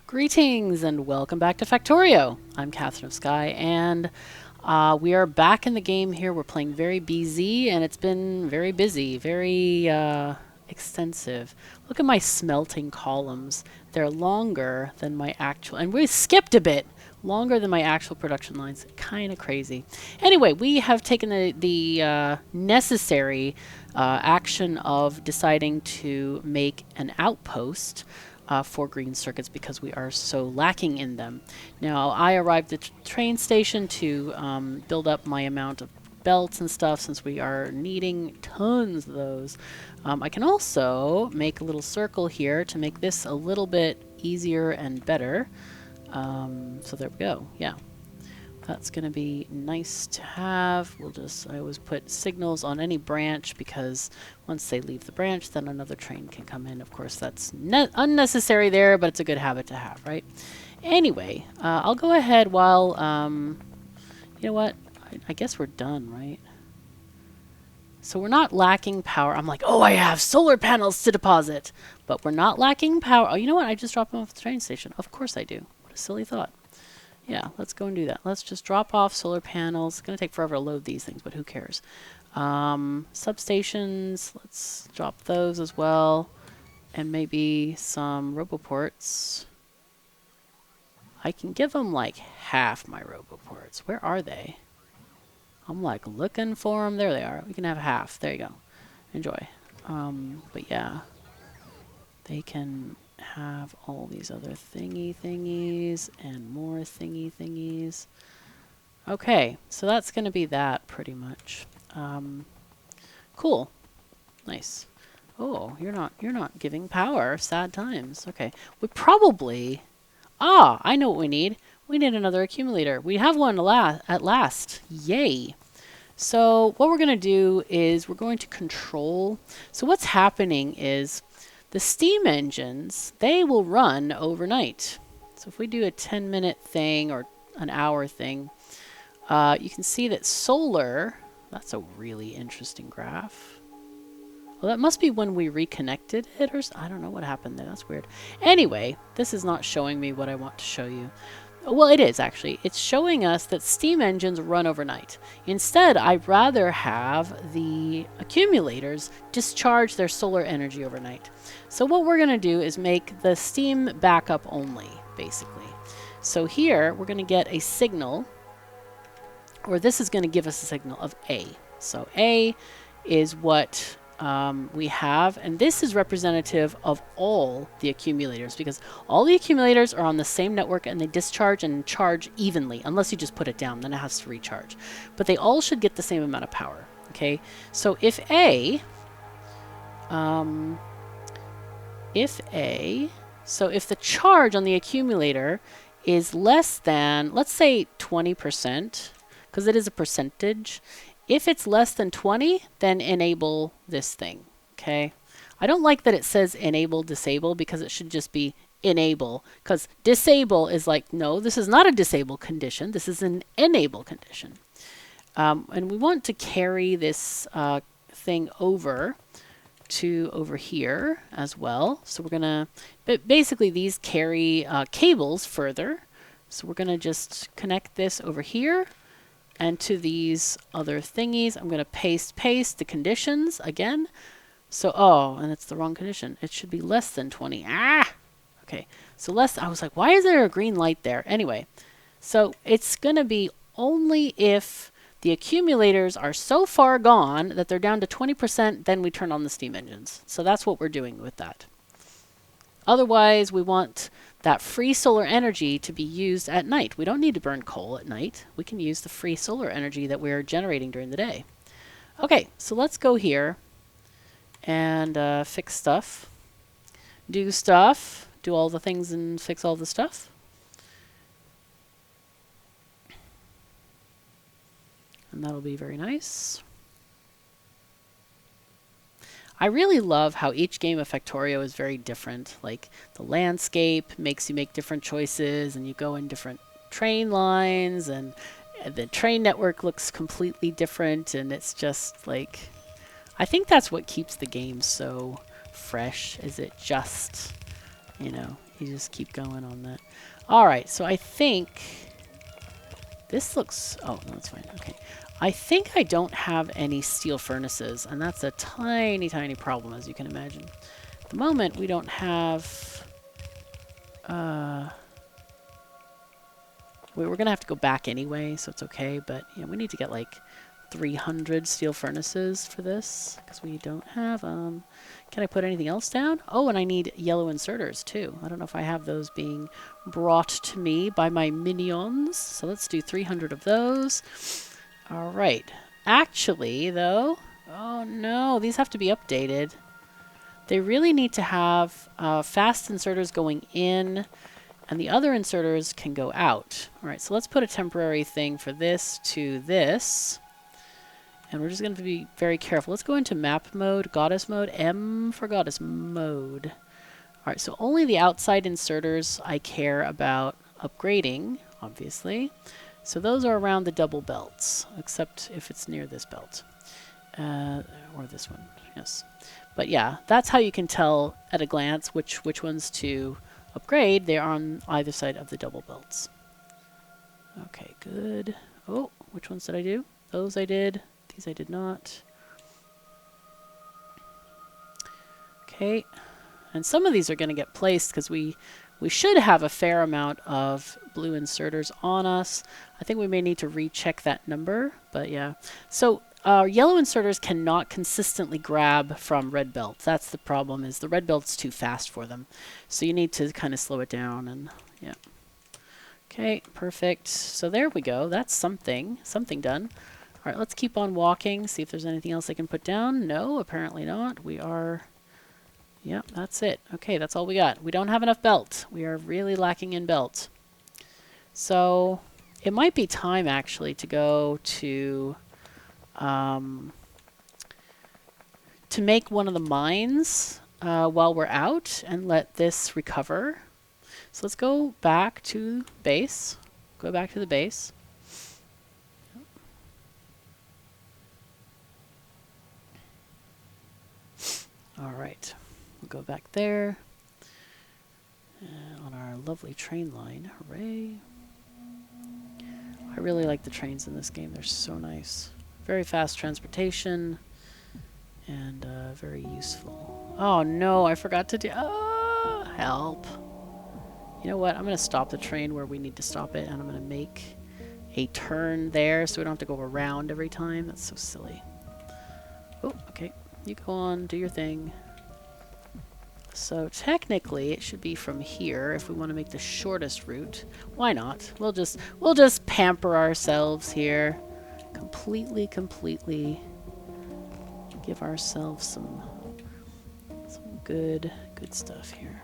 Greetings and welcome back to Factorio. I'm KatherineOfSky and we are back in the game here. We're playing very BZ and it's been very busy, very extensive. Look at my smelting columns. They're longer than my actual, and we skipped a bit, longer than my actual production lines. Kind of crazy. Anyway, we have taken the necessary action of deciding to make an outpost for green circuits because we are so lacking in them. Now, I arrived at the train station to build up my amount of belts and stuff since we are needing tons of those. I can also make a little circle here to make this a little bit easier and better. So there we go. Yeah. That's going to be nice to have. I always put signals on any branch because once they leave the branch, then another train can come in. Of course, that's unnecessary there, but it's a good habit to have, right? Anyway, I'll go ahead while, you know what? I guess we're done, right? So we're not lacking power. I'm like, oh, I have solar panels to deposit, but we're not lacking power. Oh, you know what? I just dropped them off at the train station. Of course I do. What a silly thought. Yeah, let's go and do that. Let's just drop off solar panels. It's going to take forever to load these things, but who cares? Substations, let's drop those as well. And maybe some roboports. I can give them like half my roboports. Where are they? I'm like looking for them. There they are. We can have half. There you go. Enjoy. But yeah, they can have all these other thingies and more thingies. Okay, so that's going to be that pretty much. Cool. Nice. Oh, you're not giving power. Sad times. Okay. We probably... Ah, I know what we need. We need another accumulator. We have one at last. Yay. So what we're going to do is we're going to control... So what's happening is the steam engines, they will run overnight. So if we do a 10-minute thing or an hour thing, you can see that solar, that's a really interesting graph. Well, that must be when we reconnected it, or I don't know what happened there. That's weird. Anyway, this is not showing me what I want to show you. Well, it is actually. It's showing us that steam engines run overnight. Instead, I'd rather have the accumulators discharge their solar energy overnight. So what we're going to do is make the steam backup only, basically. So here, we're going to get a signal, or this is going to give us a signal of A. So A is what we have, and this is representative of all the accumulators because all the accumulators are on the same network and they discharge and charge evenly, unless you just put it down, then it has to recharge. But they all should get the same amount of power, okay? So if if the charge on the accumulator is less than, let's say 20%, because it is a percentage. If it's less than 20, then enable this thing, okay? I don't like that it says enable disable because it should just be enable, because disable is like, no, this is not a disable condition. This is an enable condition. And we want to carry this thing over to over here as well. So we're going to, but basically these carry cables further. So we're going to just connect this over here. And to these other thingies, I'm going to paste the conditions again. So, oh, and it's the wrong condition. It should be less than 20. Ah! Okay, so less, I was like, why is there a green light there? Anyway, so it's going to be only if the accumulators are so far gone that they're down to 20%, then we turn on the steam engines. So that's what we're doing with that. Otherwise, we want that free solar energy to be used at night. We don't need to burn coal at night. We can use the free solar energy that we're generating during the day. Okay, so let's go here and fix stuff. Do stuff. Do all the things and fix all the stuff. And that'll be very nice. I really love how each game of Factorio is very different. Like the landscape makes you make different choices and you go in different train lines and the train network looks completely different, and it's just like, I think that's what keeps the game so fresh, is it just, you know, You just keep going on that. All right, so I think this looks, oh, no, that's fine. Okay. I think I don't have any steel furnaces, and that's a tiny, tiny problem, as you can imagine. At the moment, we don't have, we're going to have to go back anyway, so it's okay, but yeah, we need to get like 300 steel furnaces for this, because we don't have them. Can I put anything else down? Oh, and I need yellow inserters too. I don't know if I have those being brought to me by my minions. So let's do 300 of those. All right. Actually, though, oh no, these have to be updated. They really need to have fast inserters going in, and the other inserters can go out. All right, so let's put a temporary thing for this to this. And we're just going to be very careful. Let's go into map mode, goddess mode, M for goddess mode. All right, so only the outside inserters I care about upgrading, obviously. So those are around the double belts, except if it's near this belt. Or this one, yes. But yeah, that's how you can tell at a glance which ones to upgrade. They're on either side of the double belts. Okay, good. Oh, which ones did I do? Those I did. These I did not. Okay, and some of these are going to get placed because we should have a fair amount of blue inserters on us. I think we may need to recheck that number, but yeah. So yellow inserters cannot consistently grab from red belts. That's the problem, is the red belt's too fast for them. So you need to kind of slow it down, and yeah. Okay, perfect. So there we go. That's something done. All right, let's keep on walking, see if there's anything else I can put down. No, apparently not. We are, yeah, that's it. Okay, that's all we got. We don't have enough belt. We are really lacking in belt. So it might be time, actually, to go to make one of the mines while we're out and let this recover. So let's go back to base. Go back to the base. All right, we'll go back there on our lovely train line. Hooray. I really like the trains in this game. They're so nice. Very fast transportation and very useful. Oh no, I forgot to do, help. You know what, I'm gonna stop the train where we need to stop it, and I'm gonna make a turn there so we don't have to go around every time. That's so silly. Oh, okay. You go on, do your thing. So technically it should be from here if we want to make the shortest route. Why not? We'll just pamper ourselves here. Completely give ourselves some good stuff here.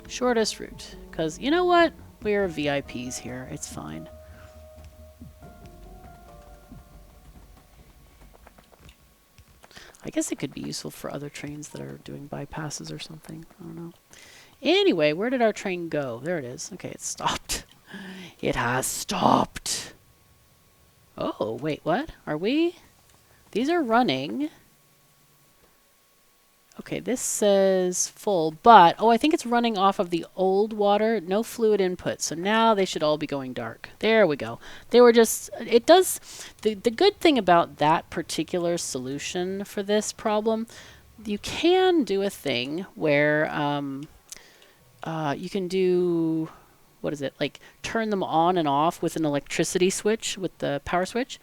Shortest route, because you know what? We are VIPs here. It's fine. I guess it could be useful for other trains that are doing bypasses or something. I don't know. Anyway, where did our train go? There it is. Okay, it stopped. It has stopped. Oh, wait, what? Are we? These are running. Okay, this says full, but, oh, I think it's running off of the old water. No fluid input. So now they should all be going dark. There we go. They were just, it does, the good thing about that particular solution for this problem, you can do a thing where you can do, what is it, like turn them on and off with an electricity switch, with the power switch.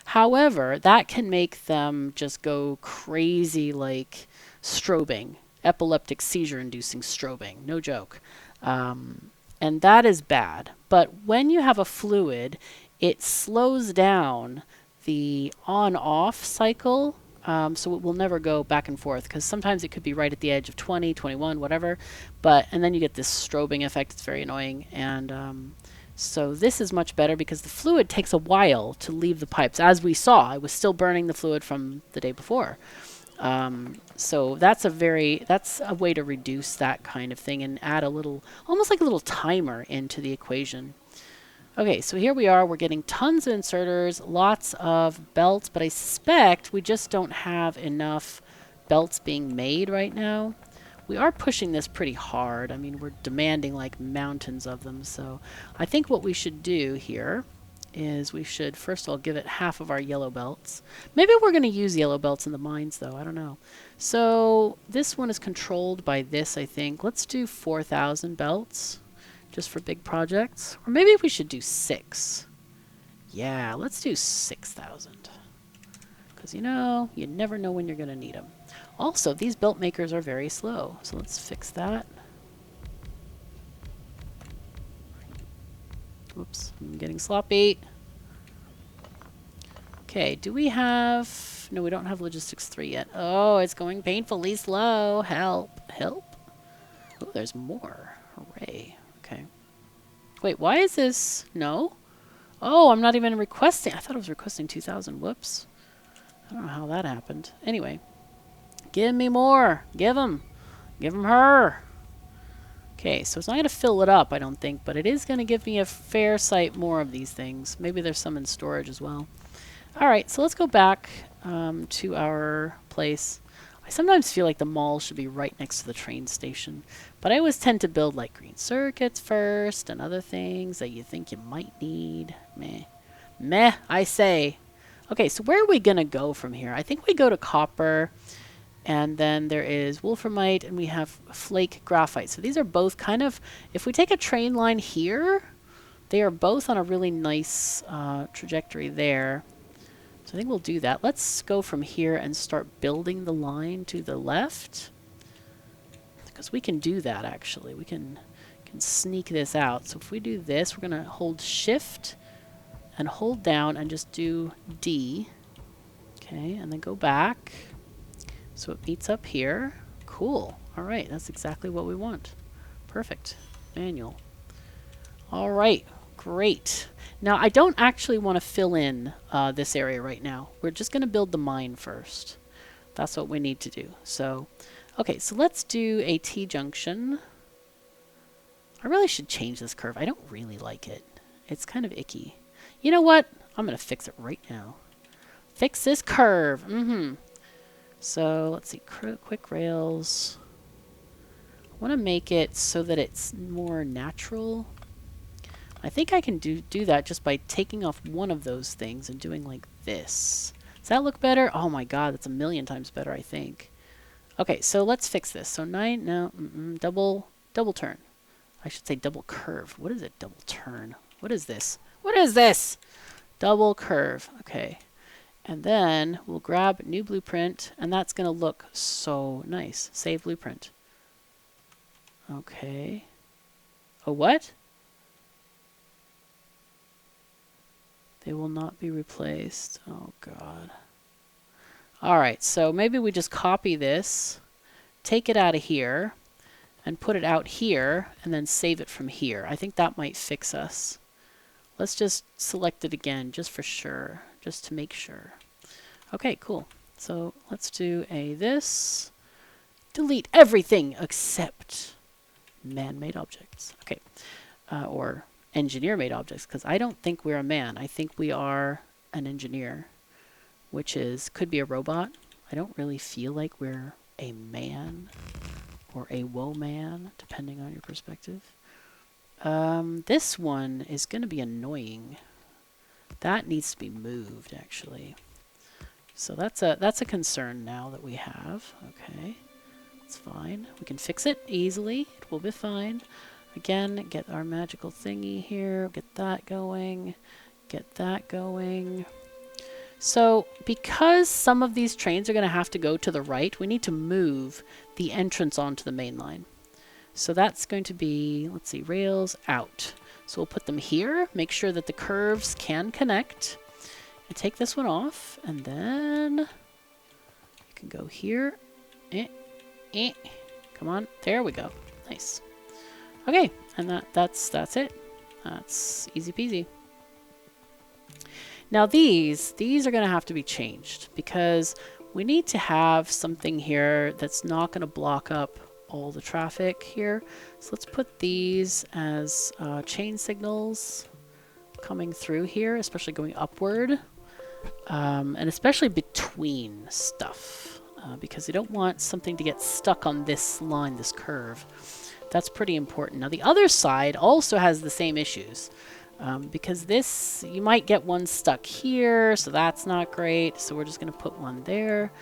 However, that can make them just go crazy, like strobing, epileptic seizure-inducing strobing, no joke. And that is bad. But when you have a fluid, it slows down the on-off cycle, so it will never go back and forth, because sometimes it could be right at the edge of 20, 21, whatever, and then you get this strobing effect. It's very annoying, and so this is much better because the fluid takes a while to leave the pipes. As we saw, I was still burning the fluid from the day before. So that's a way to reduce that kind of thing and add a little, almost like a little timer into the equation. Okay, so here we are. We're getting tons of inserters, lots of belts, but I suspect we just don't have enough belts being made right now. we are pushing this pretty hard. I mean, we're demanding like mountains of them. So I think what we should do here is we should first of all give it half of our yellow belts. Maybe we're going to use yellow belts in the mines though. I don't know. So this one is controlled by this, I think. Let's do 4,000 belts just for big projects. Or maybe we should do 6. Yeah, let's do 6,000. Because you know, you never know when you're going to need them. Also, these belt makers are very slow. So let's fix that. Oops, I'm getting sloppy. Okay, do we have... No, we don't have Logistics 3 yet. Oh, it's going painfully slow. Help. Help? Oh, there's more. Hooray. Okay. Wait, why is this... No? Oh, I'm not even requesting... I thought I was requesting 2,000. Whoops. I don't know how that happened. Anyway. Give me more. Give them. Give them her. Okay, so it's not going to fill it up, I don't think, but it is going to give me a fair sight more of these things. Maybe there's some in storage as well. All right, so let's go back to our place. I sometimes feel like the mall should be right next to the train station, but I always tend to build like green circuits first and other things that you think you might need. Meh. Meh, I say. Okay, so where are we going to go from here? I think we go to copper, and then there is wolframite, and we have flake graphite. So these are both kind of, if we take a train line here, they are both on a really nice trajectory there. So I think we'll do that. Let's go from here and start building the line to the left. Because we can do that, actually. We can sneak this out. So if we do this, we're going to hold Shift and hold down and just do D. Okay, and then go back. So it meets up here. Cool. All right, that's exactly what we want. Perfect. Manual. All right, great. Now, I don't actually want to fill in this area right now. We're just going to build the mine first. That's what we need to do. So, okay, so let's do a T-junction. I really should change this curve. I don't really like it. It's kind of icky. You know what? I'm going to fix it right now. Fix this curve. So let's see, quick rails. I want to make it so that it's more natural. I think I can do that just by taking off one of those things and doing like this. Does that look better? Oh my god, that's a million times better, I think. Okay, so let's fix this. So double turn. I should say double curve. What is it? Double turn. What is this? What is this? Double curve. Okay. And then we'll grab new blueprint, and that's going to look so nice. Save blueprint. Okay. Oh, what? They will not be replaced. Oh, God. All right, so maybe we just copy this, take it out of here, and put it out here, and then save it from here. I think that might fix us. Let's just select it again, just for sure, just to make sure. Okay, cool. So let's do this. Delete everything except man-made objects. Okay, or engineer-made objects, because I don't think we're a man. I think we are an engineer, which could be a robot. I don't really feel like we're a man or a woman, depending on your perspective. This one is going to be annoying. That needs to be moved, actually. So that's a concern now that we have. Okay, it's fine. We can fix it easily. It will be fine. Again, get our magical thingy here. Get that going. Get that going. So because some of these trains are going to have to go to the right, we need to move the entrance onto the main line. So that's going to be, let's see, rails out. So we'll put them here. Make sure that the curves can connect. And take this one off, and then you can go here. Come on, there we go. Nice. Okay, and that's it. That's easy peasy. Now these are going to have to be changed because we need to have something here that's not going to block up all the traffic here. So let's put these as chain signals coming through here, especially going upward. And especially between stuff. because you don't want something to get stuck on this line, this curve. That's pretty important. Now the other side also has the same issues. Because this, you might get one stuck here, so that's not great. So we're just going to put one there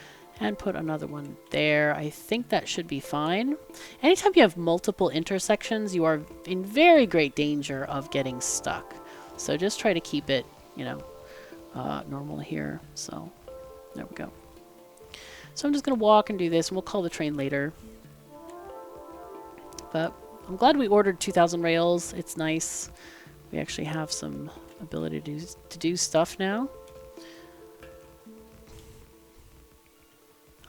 and put another one there. I think that should be fine. Anytime you have multiple intersections, you are in very great danger of getting stuck. So just try to keep it, you know, normal here. So there we go. So I'm just going to walk and do this, and we'll call the train later. But I'm glad we ordered 2,000 rails. It's nice. We actually have some ability to do stuff now.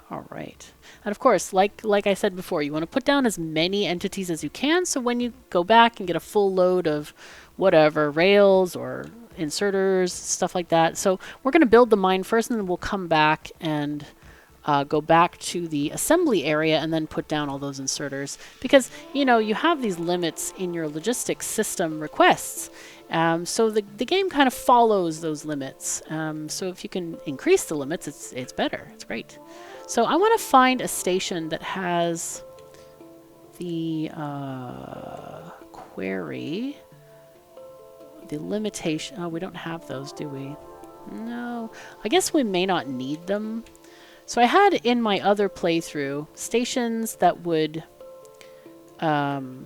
All right. And of course, like I said before, you want to put down as many entities as you can, so when you go back and get a full load of whatever, rails or inserters, stuff like that. So we're going to build the mine first, and then we'll come back and go back to the assembly area and then put down all those inserters, because you know you have these limits in your logistics system requests, so the game kind of follows those limits. So if you can increase the limits, it's better. It's great. So I want to find a station that has the query, the limitation. Oh, we don't have those, do we? No. I guess we may not need them. So I had in my other playthrough stations that would, wow,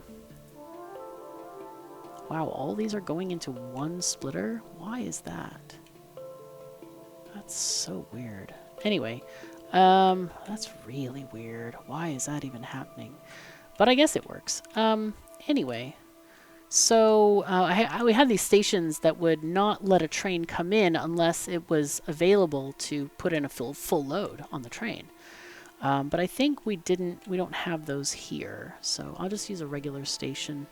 all these are going into one splitter? Why is that? That's so weird. Anyway, that's really weird. Why is that even happening? But I guess it works. Anyway. So we had these stations that would not let a train come in unless it was available to put in a full load on the train. But I think we don't have those here. So I'll just use a regular station.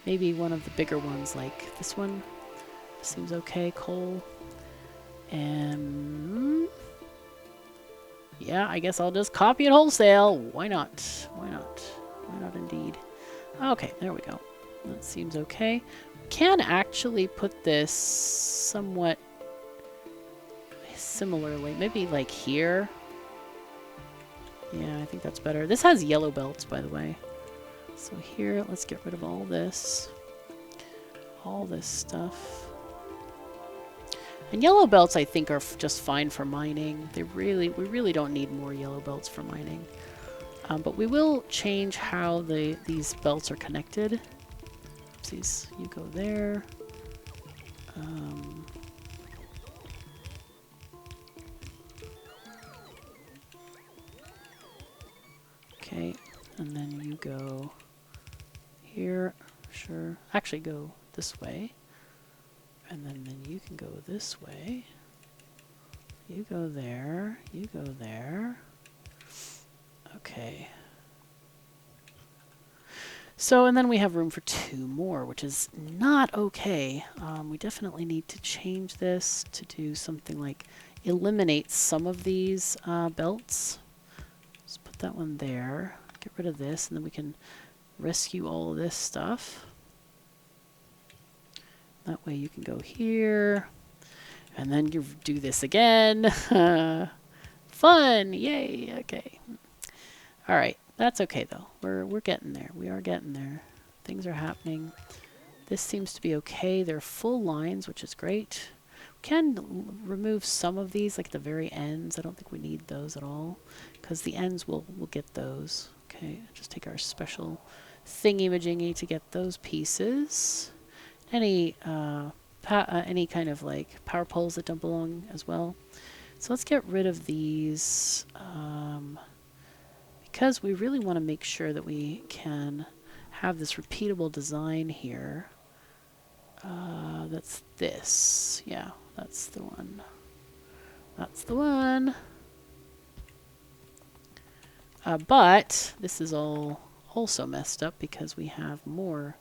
Maybe one of the bigger ones like this one. Seems okay, coal. And yeah, I guess I'll just copy it wholesale. Why not? Why not? Why not indeed? Okay, there we go. That seems okay. We can actually put this somewhat similarly. Maybe like here. Yeah, I think that's better. This has yellow belts, by the way. So here, let's get rid of all this. All this stuff. And yellow belts, I think, are just fine for mining. We really don't need more yellow belts for mining. But we will change how these belts are connected. Oopsies, you go there. Okay, and then you go here. Sure. Actually, go this way. And then you can go this way. You go there. You go there. Okay. So, and then we have room for 2 more, which is not okay. We definitely need to change this to do something like eliminate some of these belts. Let's put that one there. Get rid of this, and then we can rescue all of this stuff. That way you can go here, and then you do this again. Fun! Yay! Okay. All right. That's okay though. We're getting there. We are getting there. Things are happening. This seems to be okay. They're full lines, which is great. We can remove some of these, like the very ends. I don't think we need those at all, because the ends we'll get those. Okay, just take our special thingy-majingy to get those pieces. Any kind of like power poles that don't belong as well. So let's get rid of these. Because we really want to make sure that we can have this repeatable design here. That's this. Yeah, that's the one. That's the one. But this is all also messed up because we have more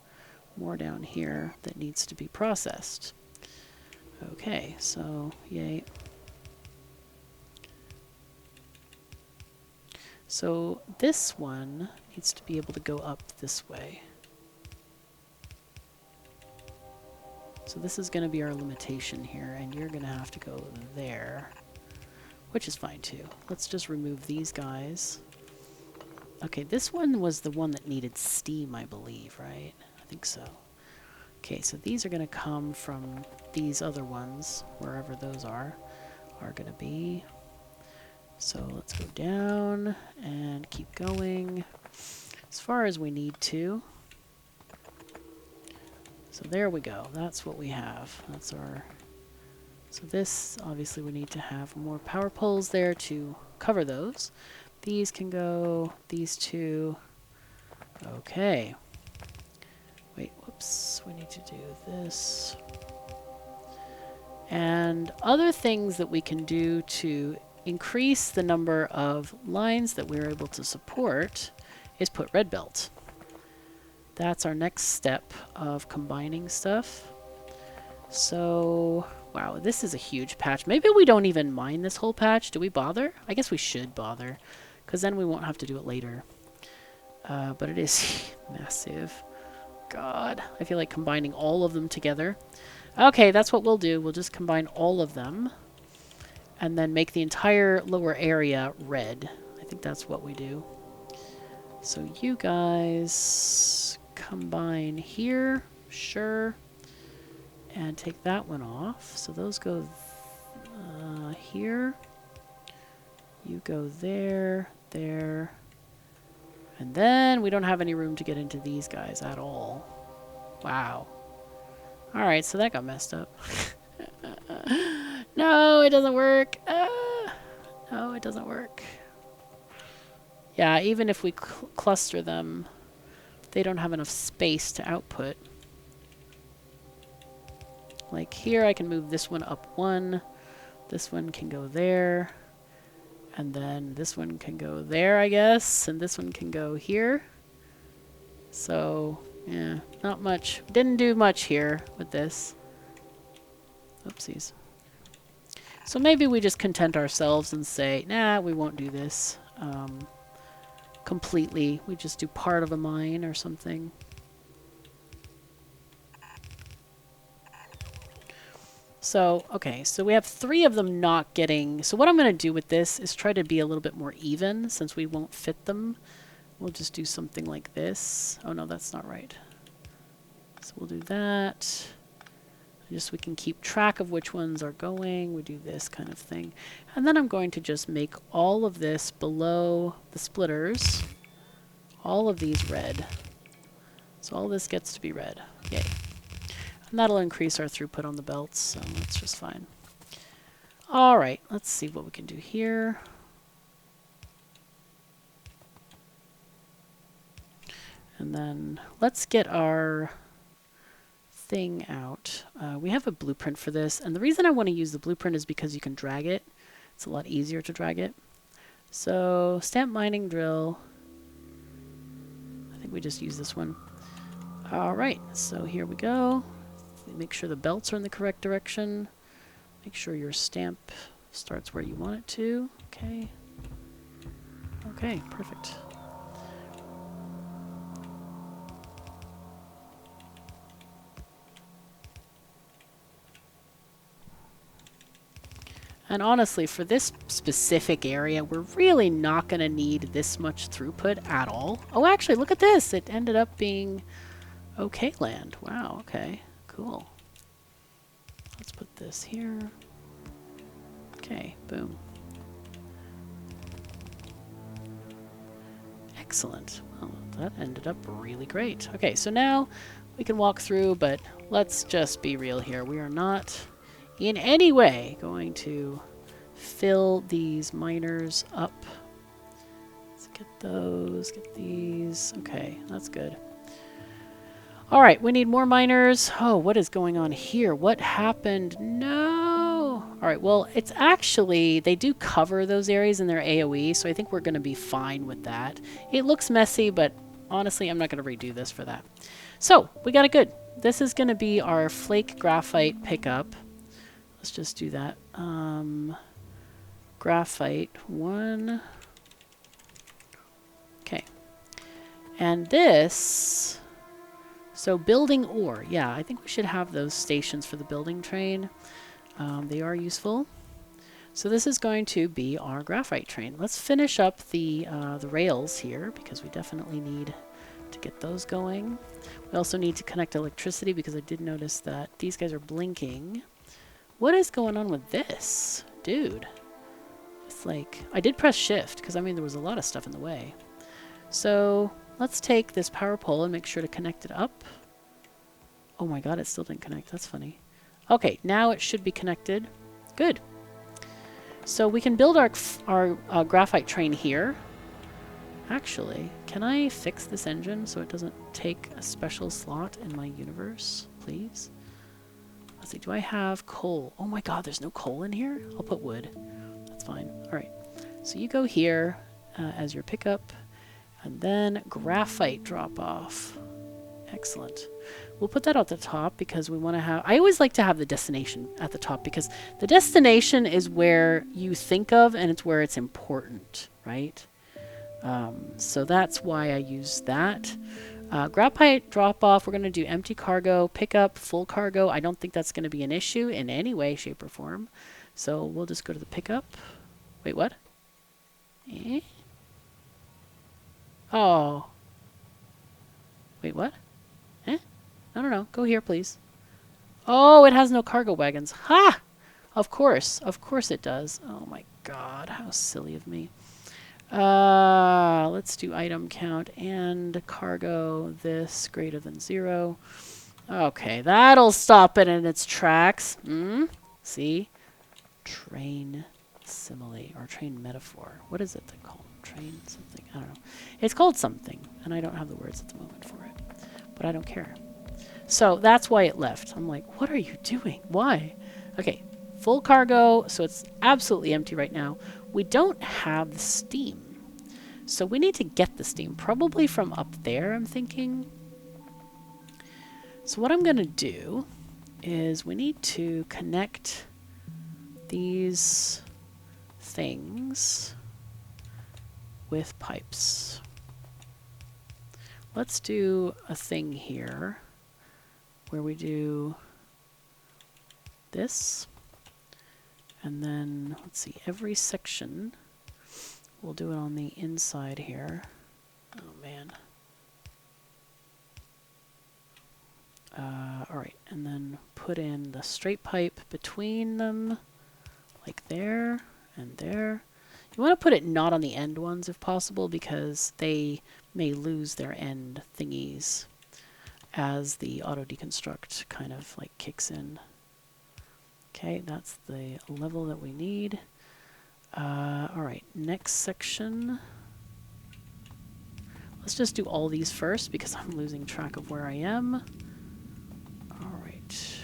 down here that needs to be processed. Okay, so yay. So this one needs to be able to go up this way. So this is going to be our limitation here, and you're going to have to go there, which is fine too. Let's just remove these guys. Okay, this one was the one that needed steam, I believe, right? I think so. Okay, so these are going to come from these other ones, wherever those are going to be. So let's go down and keep going as far as we need to. So there we go. That's what we have. That's our... So this, obviously, we need to have more power poles there to cover those. These can go, these two. Okay. Wait, whoops. We need to do this. And other things that we can do to increase the number of lines that we're able to support is put red belt. That's our next step of combining stuff. So, wow, this is a huge patch. Maybe we don't even mine this whole patch. Do we bother? I guess we should bother, because then we won't have to do it later. But it is massive. God, I feel like combining all of them together. Okay, that's what we'll do. We'll just combine all of them and then make the entire lower area red. I think that's what we do. So you guys combine here, sure, and take that one off. So those go here. You go there, there. And then we don't have any room to get into these guys at all. Wow. Alright, so that got messed up. No, it doesn't work. No, it doesn't work. Yeah, even if we cluster them, they don't have enough space to output. Like here, I can move this one up one. This one can go there. And then this one can go there, I guess. And this one can go here. So, yeah, not much. Didn't do much here with this. Oopsies. So maybe we just content ourselves and say, nah, we won't do this completely. We just do part of a mine or something. So, okay, so we have 3 of them not getting... So what I'm going to do with this is try to be a little bit more even, since we won't fit them. We'll just do something like this. Oh no, that's not right. So we'll do that. Just so we can keep track of which ones are going. We do this kind of thing. And then I'm going to just make all of this below the splitters. All of these red. So all this gets to be red. Yay. And that'll increase our throughput on the belts, so that's just fine. Alright, let's see what we can do here. And then let's get our thing out. We have a blueprint for this, and the reason I want to use the blueprint is because you can drag it. It's a lot easier to drag it. So, stamp mining drill. I think we just use this one. Alright, so here we go. Make sure the belts are in the correct direction. Make sure your stamp starts where you want it to. Okay. Okay, perfect. And honestly, for this specific area, we're really not going to need this much throughput at all. Oh, actually, look at this. It ended up being okay land. Wow, okay. Cool. Let's put this here. Okay, boom. Excellent. Well, that ended up really great. Okay, so now we can walk through, but let's just be real here. We are not in any way going to fill these miners up. Let's get those, get these. Okay, that's good. All right, we need more miners. Oh, what is going on here? What happened? No. All right, well, it's actually, they do cover those areas in their AoE, so I think we're going to be fine with that. It looks messy, but honestly, I'm not going to redo this for that. So, we got it good. This is going to be our flake graphite pickup. Let's just do that. Graphite 1. Okay. And this... So building ore, yeah, I think we should have those stations for the building train. They are useful. So this is going to be our graphite train. Let's finish up the rails here because we definitely need to get those going. We also need to connect electricity because I did notice that these guys are blinking. What is going on with this? Dude. It's like, I did press shift because I mean there was a lot of stuff in the way. So let's take this power pole and make sure to connect it up. Oh my god, it still didn't connect. That's funny. Okay, now it should be connected. Good. So we can build our graphite train here. Actually, can I fix this engine so it doesn't take a special slot in my universe, please? Let's see, do I have coal? Oh my god, there's no coal in here? I'll put wood. That's fine. Alright, so you go here as your pickup, and then graphite drop off. Excellent. We'll put that at the top because we want to have... I always like to have the destination at the top because the destination is where you think of and it's where it's important, right? So that's why I use that. Graphite drop off, we're going to do empty cargo, pickup, full cargo. I don't think that's going to be an issue in any way, shape, or form. So we'll just go to the pickup. Wait, what? Eh? Oh. Wait, what? Eh? No. Go here, please. Oh, it has no cargo wagons. Ha! Of course. Of course it does. Oh my god, how silly of me. Let's do item count and cargo this greater than 0. Okay, that'll stop it in its tracks. See? Train simile or train metaphor. What is it called? Train something? I don't know. It's called something, and I don't have the words at the moment for it. But I don't care. So that's why it left. I'm like, what are you doing? Why? Okay, full cargo, so it's absolutely empty right now. We don't have the steam. So we need to get the steam, probably from up there, I'm thinking. So what I'm going to do is we need to connect these things with pipes. Let's do a thing here where we do this, and then let's see, every section we'll do it on the inside here. Oh man. Alright, and then put in the straight pipe between them, like there and there. You want to put it not on the end ones if possible, because they may lose their end thingies as the AutoDeconstruct kind of like kicks in. Okay, that's the level that we need. Alright, next section. Let's just do all these first because I'm losing track of where I am. Alright.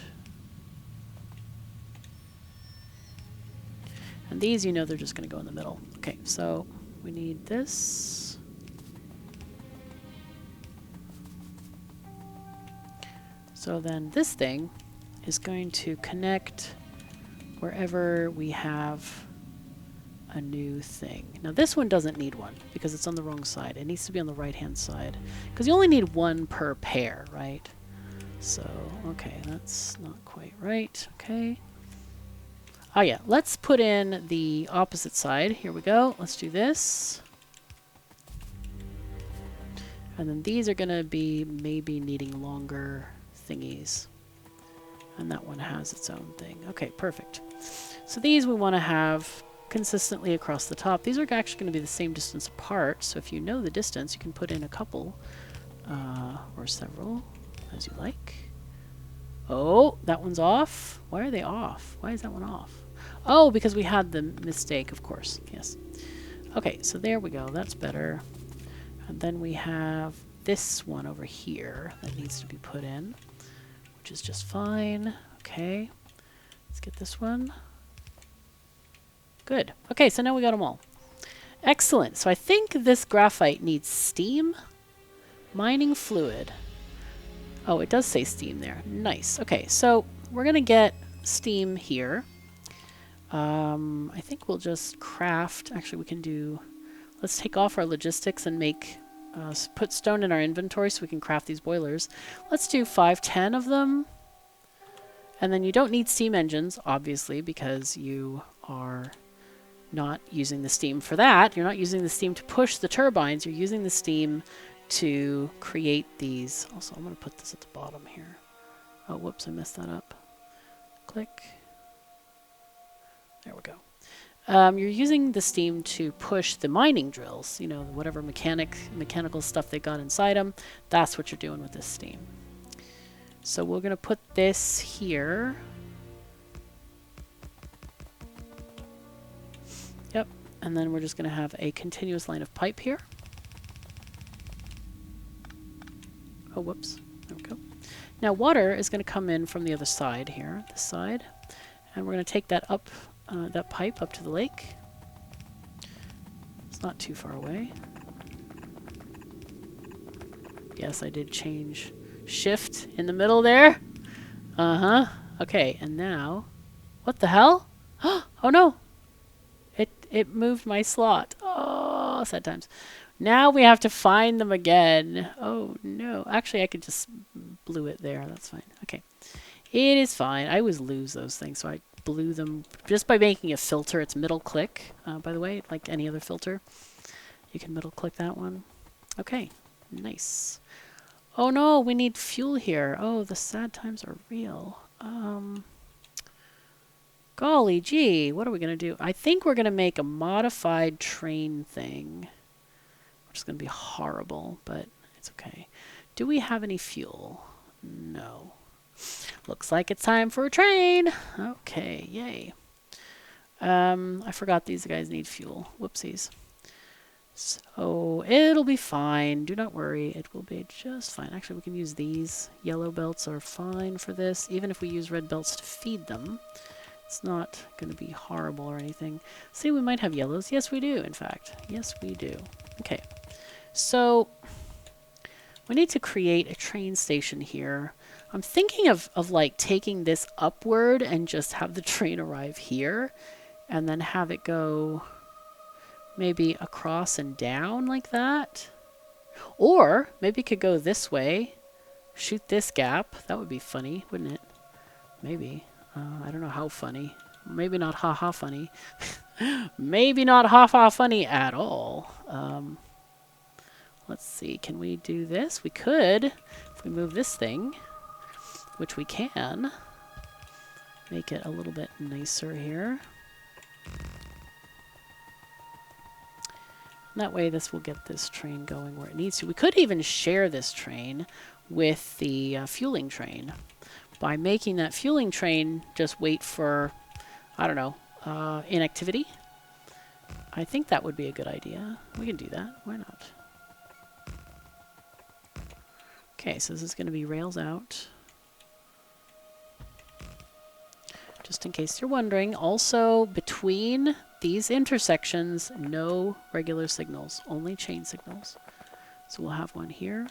And these, you know, they're just going to go in the middle. Okay, so we need this. So then this thing is going to connect wherever we have a new thing. Now this one doesn't need one because it's on the wrong side. It needs to be on the right hand side because you only need one per pair, right? So, okay, that's not quite right. Okay. Oh yeah, let's put in the opposite side. Here we go. Let's do this. And then these are going to be maybe needing longer thingies. And that one has its own thing. Okay, perfect. So these we want to have consistently across the top. These are actually going to be the same distance apart, so if you know the distance, you can put in a couple or several, as you like. Oh, that one's off. Why are they off? Why is that one off? Oh, because we had the mistake, of course. Yes. Okay, so there we go. That's better. And then we have this one over here that needs to be put in, which is just fine. Okay, let's get this one. Good. Okay, so now we got them all. Excellent. So I think this graphite needs steam, mining fluid. Oh, it does say steam there. Nice. Okay, so we're going to get steam here. I think we'll just craft. Actually, we can do... Let's take off our logistics and make... put stone in our inventory so we can craft these boilers. Let's do 5-10 of them. And then you don't need steam engines, obviously, because you are not using the steam for that. You're not using the steam to push the turbines. You're using the steam to create these. Also, I'm going to put this at the bottom here. Oh, whoops, I messed that up. Click. There we go. You're using the steam to push the mining drills, you know, whatever mechanical stuff they got inside them. That's what you're doing with this steam. So we're going to put this here. Yep. And then we're just going to have a continuous line of pipe here. Oh, whoops. There we go. Now water is going to come in from the other side here, this side. And we're going to take that up, that pipe up to the lake. It's not too far away. Yes, I did change shift in the middle there. Uh-huh. Okay, and now, what the hell? Oh no! It moved my slot. Oh, sad times. Now we have to find them again. Oh no. Actually, I could just blew it there. That's fine. Okay. It is fine. I always lose those things, so I blew them just by making a filter. It's middle click, by the way, like any other filter. You can middle click that one. Okay. Nice. Oh no, we need fuel here. Oh, the sad times are real. Golly gee, what are we going to do? I think we're going to make a modified train thing, which is going to be horrible, but it's okay. Do we have any fuel? No. Looks like it's time for a train. Okay, yay. I forgot these guys need fuel. Whoopsies. So it'll be fine. Do not worry. It will be just fine. Actually, we can use these. Yellow belts are fine for this. Even if we use red belts to feed them, it's not going to be horrible or anything. See, we might have yellows. Yes, we do, in fact. Yes, we do. Okay. So we need to create a train station here. I'm thinking of like taking this upward and just have the train arrive here and then have it go maybe across and down like that. Or maybe it could go this way, shoot this gap. That would be funny, wouldn't it? Maybe. I don't know how funny. Maybe not ha-ha funny. Maybe not ha-ha funny at all. Let's see. Can we do this? We could. If we move this thing, which we can, make it a little bit nicer here. That way this will get this train going where it needs to. We could even share this train with the fueling train by making that fueling train just wait for, I don't know, inactivity. I think that would be a good idea. We can do that. Why not? Okay, so this is going to be rails out. Just in case you're wondering, also between these intersections, no regular signals, only chain signals. So we'll have one here.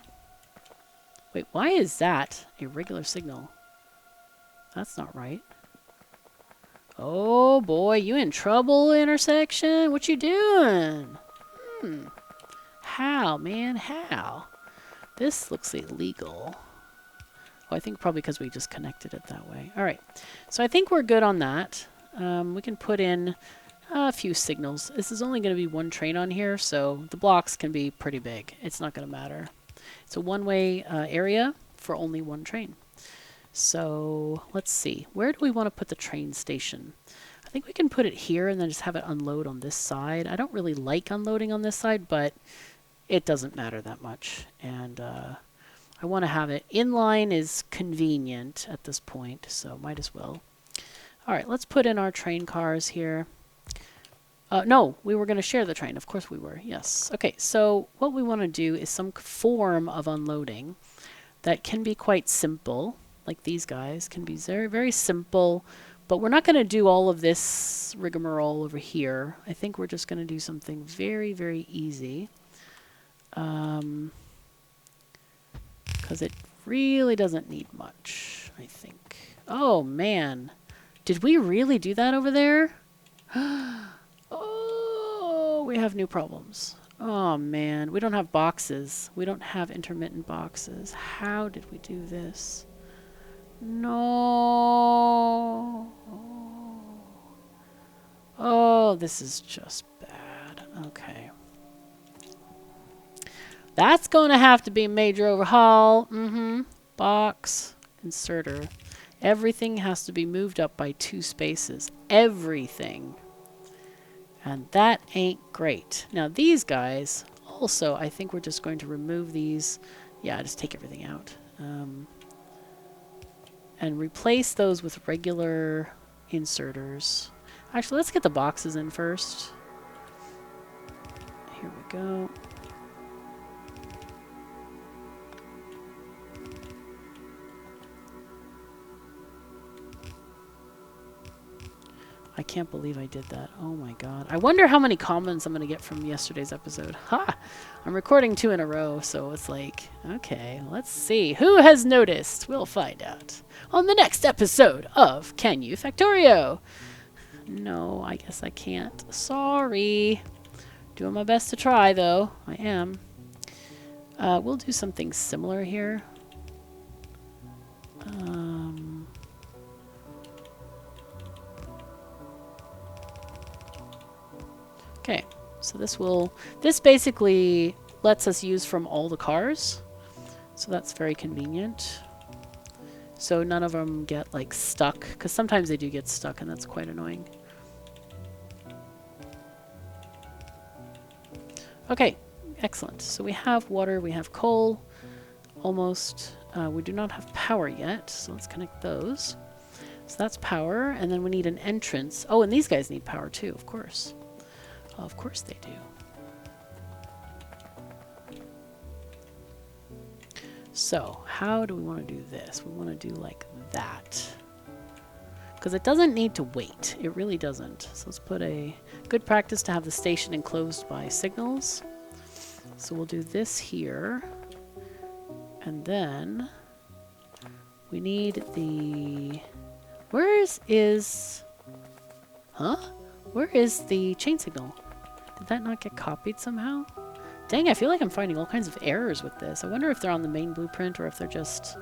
Wait, why is that a regular signal? That's not right. Oh boy, you in trouble, intersection? What you doing? How, man, how? This looks illegal. Oh, I think probably because we just connected it that way. All right, so I think we're good on that. We can put in a few signals. This is only going to be one train on here, so the blocks can be pretty big. It's not going to matter. It's a one-way area for only one train. So let's see. Where do we want to put the train station? I think we can put it here and then just have it unload on this side. I don't really like unloading on this side, but it doesn't matter that much. And I want to have it inline is convenient at this point, so might as well. All right, let's put in our train cars here. No, we were going to share the train. Of course we were. Yes. Okay, so what we want to do is some form of unloading that can be quite simple. Like these guys can be very, very simple, but we're not going to do all of this rigmarole over here. I think we're just going to do something very, very easy. Because it really doesn't need much, I think. Oh, man. Did we really do that over there? Oh, we have new problems. Oh, man. We don't have boxes. We don't have intermittent boxes. How did we do this? No. Oh, this is just bad. Okay. That's going to have to be a major overhaul. Box, inserter. Everything has to be moved up by 2 spaces. Everything. And that ain't great. Now these guys, also, I think we're just going to remove these. Yeah, just take everything out. And replace those with regular inserters. Actually, let's get the boxes in first. Here we go. I can't believe I did that. Oh my god. I wonder how many comments I'm going to get from yesterday's episode. Ha! I'm recording 2 in a row, so it's like, okay, let's see. Who has noticed? We'll find out on the next episode of Can You Factorio? No, I guess I can't. Sorry. Doing my best to try, though. I am. We'll do something similar here. Okay, so this basically lets us use from all the cars. So that's very convenient. So none of them get like stuck, because sometimes they do get stuck and that's quite annoying. Okay, excellent. So we have water, we have coal, almost. We do not have power yet, so let's connect those. So that's power, and then we need an entrance. Oh, and these guys need power too, of course. Of course they do. So, how do we want to do this? We want to do like that. Because it doesn't need to wait. It really doesn't. So let's put a good practice to have the station enclosed by signals. So we'll do this here. And then we need the... Where is the chain signal? Did that not get copied somehow? Dang, I feel like I'm finding all kinds of errors with this. I wonder if they're on the main blueprint or if they're just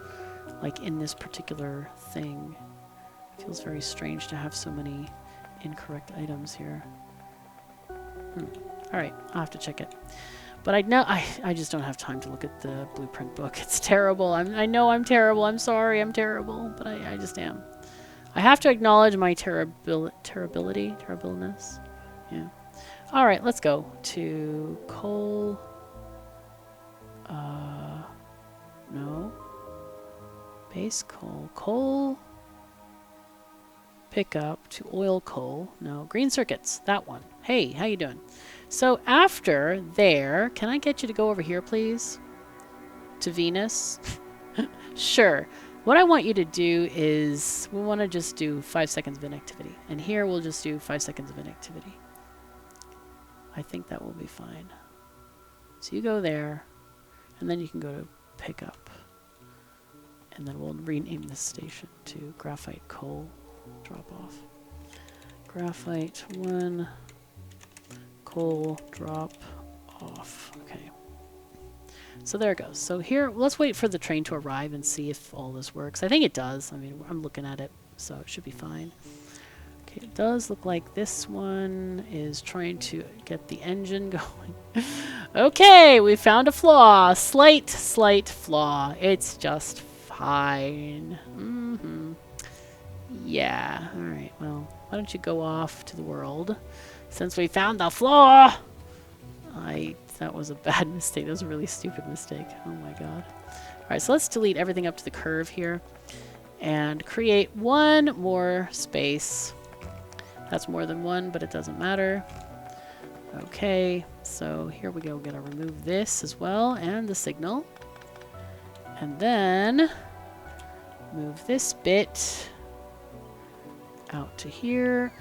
like in this particular thing. It feels very strange to have so many incorrect items here. Alright, I'll have to check it. But I just don't have time to look at the blueprint book. It's terrible. I know I'm terrible. I'm sorry I'm terrible, but I just am. I have to acknowledge my terribleness. Yeah. All right, let's go to coal. No. Base coal. Coal. Pick up to oil coal. No. Green circuits. That one. Hey, how you doing? So after there, can I get you to go over here, please? To Venus? Sure. What I want you to do is, we want to just do 5 seconds of inactivity. And here we'll just do 5 seconds of inactivity. I think that will be fine. So you go there, and then you can go to pick up. And then we'll rename this station to graphite coal drop off. Graphite 1, coal drop off. Okay. So there it goes. So here, let's wait for the train to arrive and see if all this works. I think it does. I mean, I'm looking at it, so it should be fine. Okay, it does look like this one is trying to get the engine going. Okay, we found a flaw. Slight flaw. It's just fine. Yeah, alright, well, why don't you go off to the world? Since we found the flaw! That was a bad mistake. That was a really stupid mistake. Oh my god. Alright, so let's delete everything up to the curve here. And create one more space. That's more than one, but it doesn't matter. Okay, so here we go. We're going to remove this as well, and the signal. And then move this bit out to here.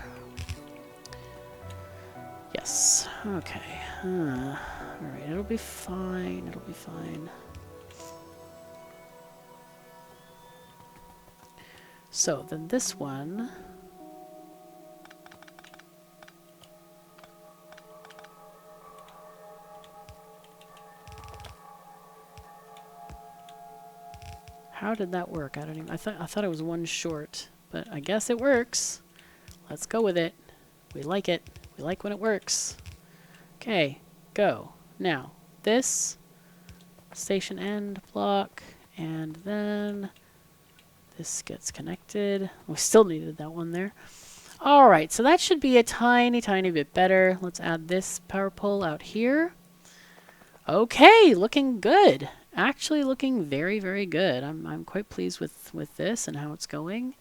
Yes. Okay. Alright, it'll be fine. It'll be fine. So then this one... How did that work? I don't even. I thought it was one short, but I guess it works. Let's go with it. We like it. We like when it works. Okay, go. Now, this station end block, and then this gets connected. We still needed that one there. All right, so that should be a tiny, tiny bit better. Let's add this power pole out here. Okay, looking good. Actually looking very, very good. I'm quite pleased with this and how it's going.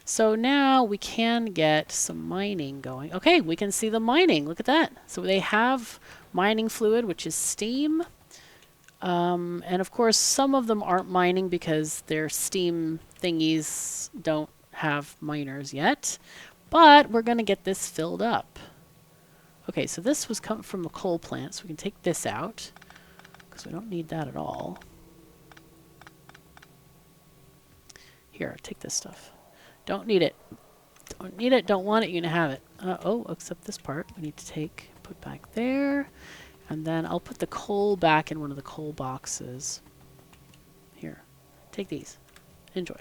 So now we can get some mining going. Okay, we can see the mining. Look at that. So they have mining fluid, which is steam. And of course, some of them aren't mining because their steam thingies don't have miners yet. But we're going to get this filled up. Okay, so this was coming from a coal plant, so we can take this out because we don't need that at all. Here, take this stuff. Don't need it. Don't need it, don't want it, you can have it. Oh, except this part we need to put back there. And then I'll put the coal back in one of the coal boxes. Here, take these. Enjoy.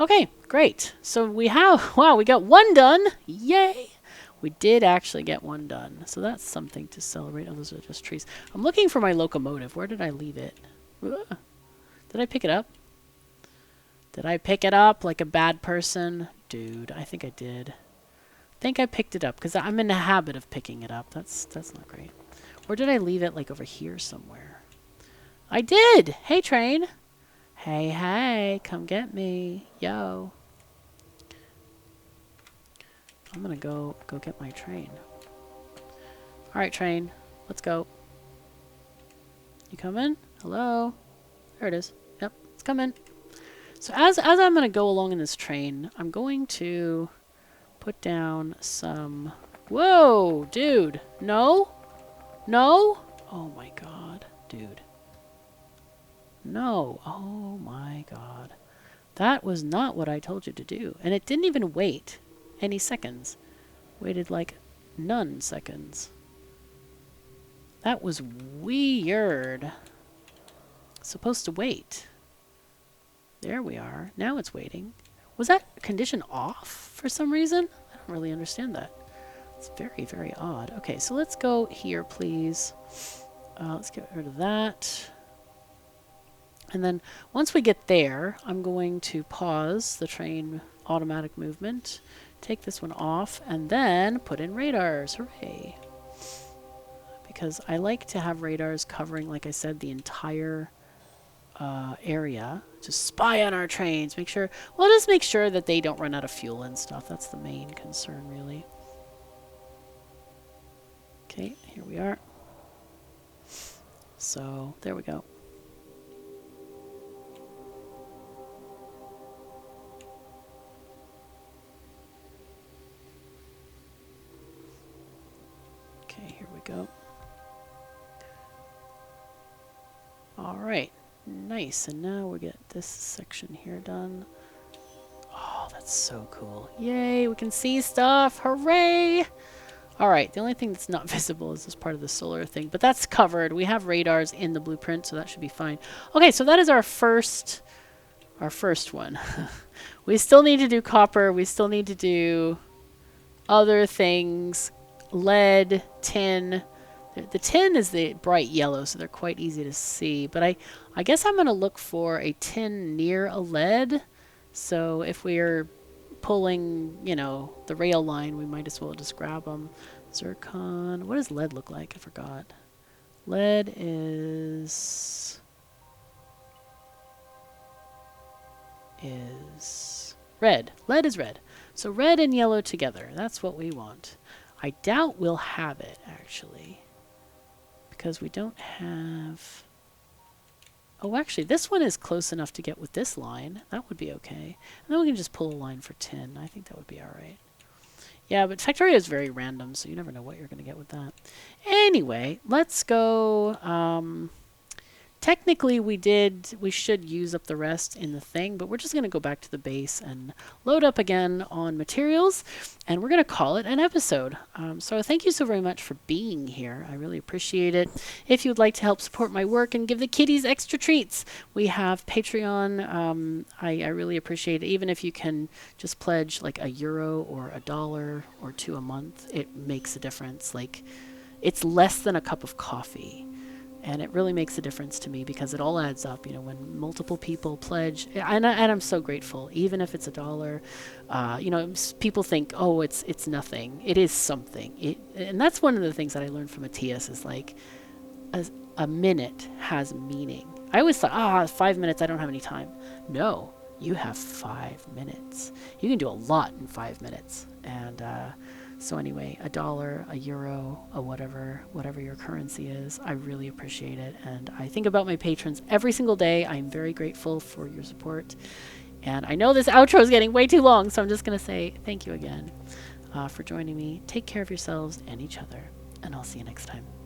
Okay, great. So we have, wow, we got one done. Yay! We did actually get one done. So that's something to celebrate. Oh, those are just trees. I'm looking for my locomotive. Where did I leave it? Did I pick it up? Did I pick it up like a bad person? Dude, I think I did. I think I picked it up because I'm in the habit of picking it up. That's not great. Or did I leave it like over here somewhere? I did! Hey, train! Hey, hey, come get me. Yo. I'm gonna go get my train. Alright, train. Let's go. You coming? Hello? There it is. Yep, it's coming. So as I'm gonna go along in this train, I'm going to put down some... Whoa, dude. No? No? Oh my god, dude. No. Oh my god. That was not what I told you to do. And it didn't even wait any seconds. Waited like none seconds. That was weird. Supposed to wait. There we are. Now it's waiting. Was that condition off for some reason? I don't really understand that. It's very, very odd. Okay, so let's go here, please. Let's get rid of that. And then once we get there, I'm going to pause the train automatic movement, take this one off, and then put in radars. Hooray! Because I like to have radars covering, like I said, the entire area to spy on our trains. Make sure, well, just make sure that they don't run out of fuel and stuff. That's the main concern, really. Okay, here we are. So, there we go. Okay, here we go. All right, nice. And now we get this section here done. Oh, that's so cool. Yay, we can see stuff. Hooray! All right, the only thing that's not visible is this part of the solar thing, but that's covered. We have radars in the blueprint, so that should be fine. Okay, so that is our first one. We still need to do copper. We still need to do other things. Lead, tin. The tin is the bright yellow, so they're quite easy to see. But I guess I'm going to look for a tin near a lead. So if we're pulling, you know, the rail line, we might as well just grab them. Zircon. What does lead look like? I forgot. Lead is red. Lead is red. So red and yellow together. That's what we want. I doubt we'll have it, actually, because we don't have... Oh, actually, this one is close enough to get with this line. That would be okay. And then we can just pull a line for tin. I think that would be all right. Yeah, but Factorio is very random, so you never know what you're going to get with that. Anyway, let's go technically we should use up the rest in the thing, but we're just going to go back to the base and load up again on materials, and we're going to call it an episode. So thank you so very much for being here. I really appreciate it. If you'd like to help support my work and give the kiddies extra treats, we have Patreon. I really appreciate it. Even if you can just pledge like €1 or $1 or $2 a month, it makes a difference. Like, it's less than a cup of coffee. And it really makes a difference to me because it all adds up, you know, when multiple people pledge. And I'm so grateful, even if it's $1. You know, people think, oh, it's nothing. It is something. And that's one of the things that I learned from Matthias is like, a minute has meaning. I always thought, 5 minutes, I don't have any time. No, you have 5 minutes. You can do a lot in 5 minutes. And so anyway, $1, €1, a whatever your currency is, I really appreciate it. And I think about my patrons every single day. I'm very grateful for your support. And I know this outro is getting way too long, so I'm just going to say thank you again for joining me. Take care of yourselves and each other, and I'll see you next time.